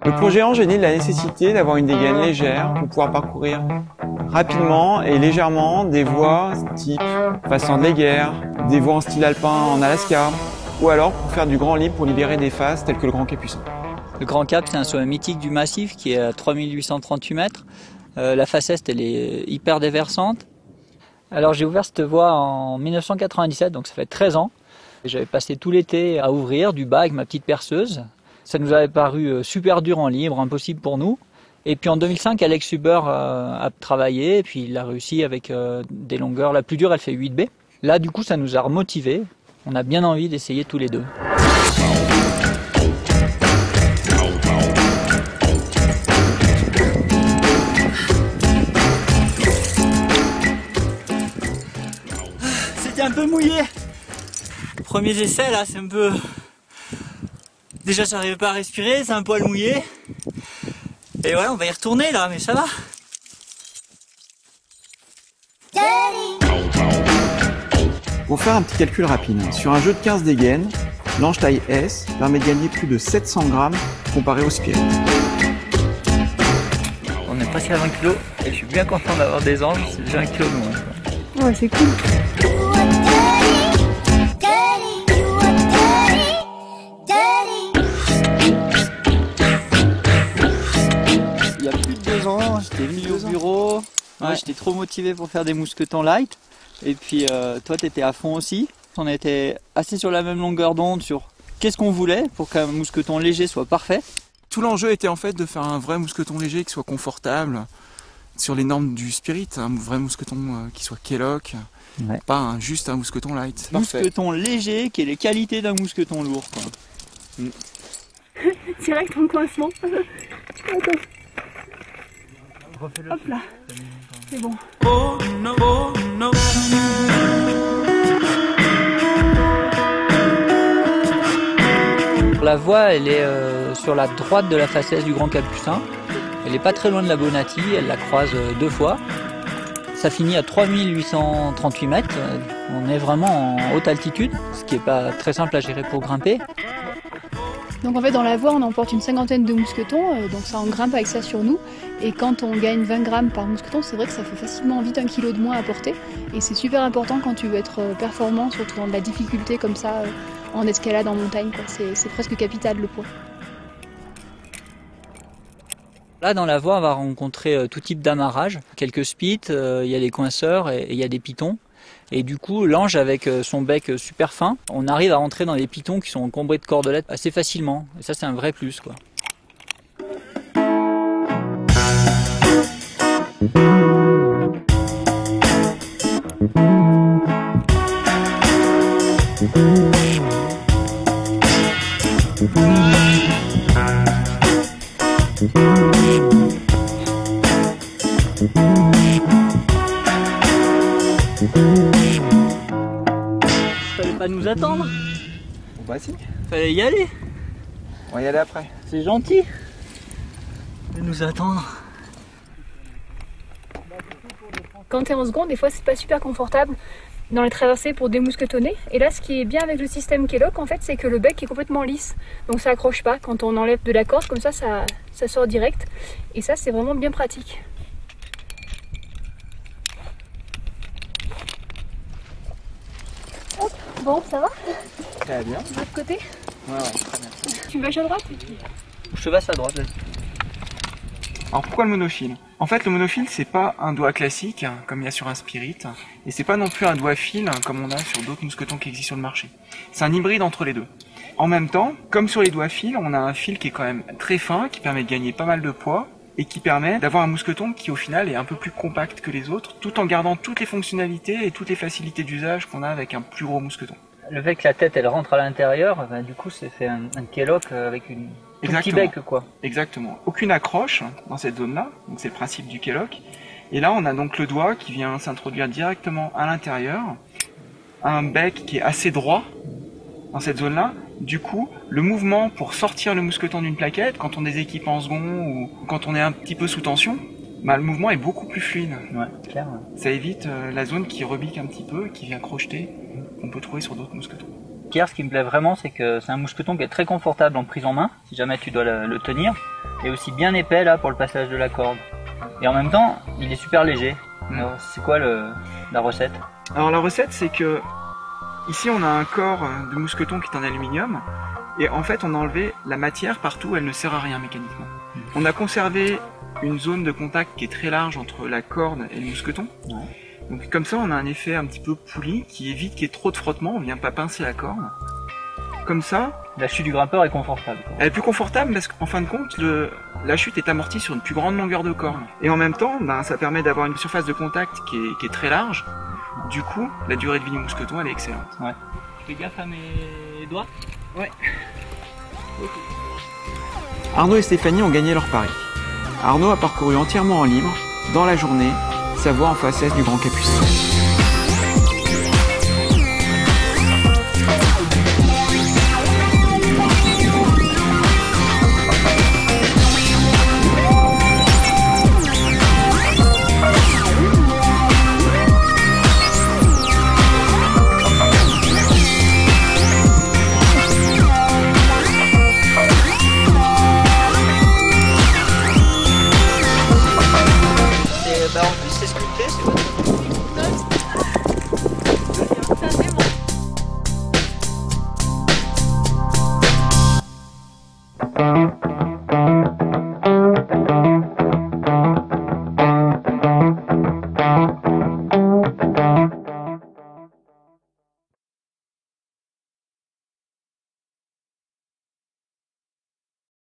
Le projet engénie la nécessité d'avoir une dégaine légère pour pouvoir parcourir rapidement et légèrement des voies type passant de l'Eguerre, des voies en style alpin en Alaska, ou alors pour faire du grand libre pour libérer des faces telles que le Grand Capucin. Le Grand Cap, c'est un sommet mythique du massif qui est à 3838 mètres. La face est, elle est hyper déversante. Alors j'ai ouvert cette voie en 1997, donc ça fait 13 ans. J'avais passé tout l'été à ouvrir du bas avec ma petite perceuse. Ça nous avait paru super dur en libre, impossible pour nous. Et puis en 2005, Alex Huber a travaillé, et puis il a réussi avec des longueurs. La plus dure, elle fait 8B. Là, du coup, ça nous a remotivés. On a bien envie d'essayer tous les deux. C'était un peu mouillé. Premiers essais, là, c'est un peu... Déjà, j'arrivais pas à respirer, c'est un poil mouillé. Et voilà, on va y retourner là, mais ça va. Pour faire un petit calcul rapide, sur un jeu de 15 dégaines, l'ange taille S permet de gagner plus de 700 grammes comparé au spirit. On est presque à 20 kg et je suis bien content d'avoir des anges, c'est déjà 1 kg de moins. Ouais, c'est cool. Il y a plus de 2 ans, j'étais venu au bureau, ouais, j'étais trop motivé pour faire des mousquetons light. Et puis toi tu étais à fond aussi. On était assez sur la même longueur d'onde sur qu'est-ce qu'on voulait pour qu'un mousqueton léger soit parfait. Tout l'enjeu était en fait de faire un vrai mousqueton léger qui soit confortable sur les normes du spirit, un vrai mousqueton qui soit Kellogg, ouais. Pas juste un mousqueton light. Mousqueton léger qui ait les qualités d'un mousqueton lourd, quoi. Direct ton coincement. Hop là, c'est bon. Oh, no, oh, no. La voie, elle est sur la droite de la faciès du Grand Capucin. Elle n'est pas très loin de la Bonati, elle la croise 2 fois. Ça finit à 3838 mètres. On est vraiment en haute altitude, ce qui n'est pas très simple à gérer pour grimper. Donc en fait dans la voie on emporte une 50aine de mousquetons, donc ça on grimpe avec ça sur nous. Et quand on gagne 20 grammes par mousqueton, c'est vrai que ça fait facilement vite 1 kg de moins à porter. Et c'est super important quand tu veux être performant, surtout dans de la difficulté comme ça, en escalade, en montagne. C'est presque capital le poids. Là dans la voie on va rencontrer tout type d'amarrage. Quelques spits, il y a des coinceurs et il y a des pitons. Et du coup, l'ange avec son bec super fin, on arrive à rentrer dans des pitons qui sont encombrés de cordelettes assez facilement. Et ça, c'est un vrai plus, quoi. Fallait pas nous attendre. Bon bah si. Fallait y aller. On va y aller après. C'est gentil de nous attendre. Quand tu es en seconde, des fois c'est pas super confortable dans les traversées pour démousquetonner. Et là ce qui est bien avec le système Kellogg en fait c'est que le bec est complètement lisse. Donc ça accroche pas. Quand on enlève de la corde comme ça sort direct. Et ça c'est vraiment bien pratique. Hop, bon ça va? Très bien. De l'autre côté? Ouais, très bien. Tu vas à droite? Je te passe à droite. Alors pourquoi le monofil? En fait le monofil c'est pas un doigt classique hein, comme il y a sur un spirit et c'est pas non plus un doigt fil hein, comme on a sur d'autres mousquetons qui existent sur le marché. C'est un hybride entre les deux. En même temps, comme sur les doigts fil, on a un fil qui est quand même très fin, qui permet de gagner pas mal de poids et qui permet d'avoir un mousqueton qui au final est un peu plus compact que les autres tout en gardant toutes les fonctionnalités et toutes les facilités d'usage qu'on a avec un plus gros mousqueton. Le fait que la tête elle rentre à l'intérieur, ben, du coup c'est fait un Kellogg avec une petit bec quoi. Exactement. Aucune accroche dans cette zone-là, donc c'est le principe du Kellogg. Et là on a donc le doigt qui vient s'introduire directement à l'intérieur, un bec qui est assez droit dans cette zone-là. Du coup, le mouvement pour sortir le mousqueton d'une plaquette, quand on est équipé en second ou quand on est un petit peu sous tension, Bah, le mouvement est beaucoup plus fluide. Ouais, clair. Ça évite la zone qui rebique un petit peu, qui vient crocheter, qu'on peut trouver sur d'autres mousquetons. Pierre, ce qui me plaît vraiment, c'est que c'est un mousqueton qui est très confortable en prise en main, si jamais tu dois le tenir, et aussi bien épais là pour le passage de la corde. Et en même temps, il est super léger. Alors, c'est quoi la recette? Alors la recette, c'est que ici on a un corps de mousqueton qui est en aluminium, et en fait on a enlevé la matière partout, elle ne sert à rien mécaniquement. On a conservé une zone de contact qui est très large entre la corde et le mousqueton. Ouais. Donc comme ça on a un effet un petit peu poulie qui évite qu'il y ait trop de frottement, on vient pas pincer la corde. Comme ça, La chute du grimpeur est confortable, quoi. elle est plus confortable parce qu'en fin de compte, la chute est amortie sur une plus grande longueur de corde. Et en même temps, ça permet d'avoir une surface de contact qui est très large. Du coup, la durée de vie du mousqueton, elle est excellente. Ouais. Je fais gaffe à mes doigts. Ouais. Arnaud et Stéphanie ont gagné leur pari. Arnaud a parcouru entièrement en libre, dans la journée, sa voie en face est du Grand Capucin.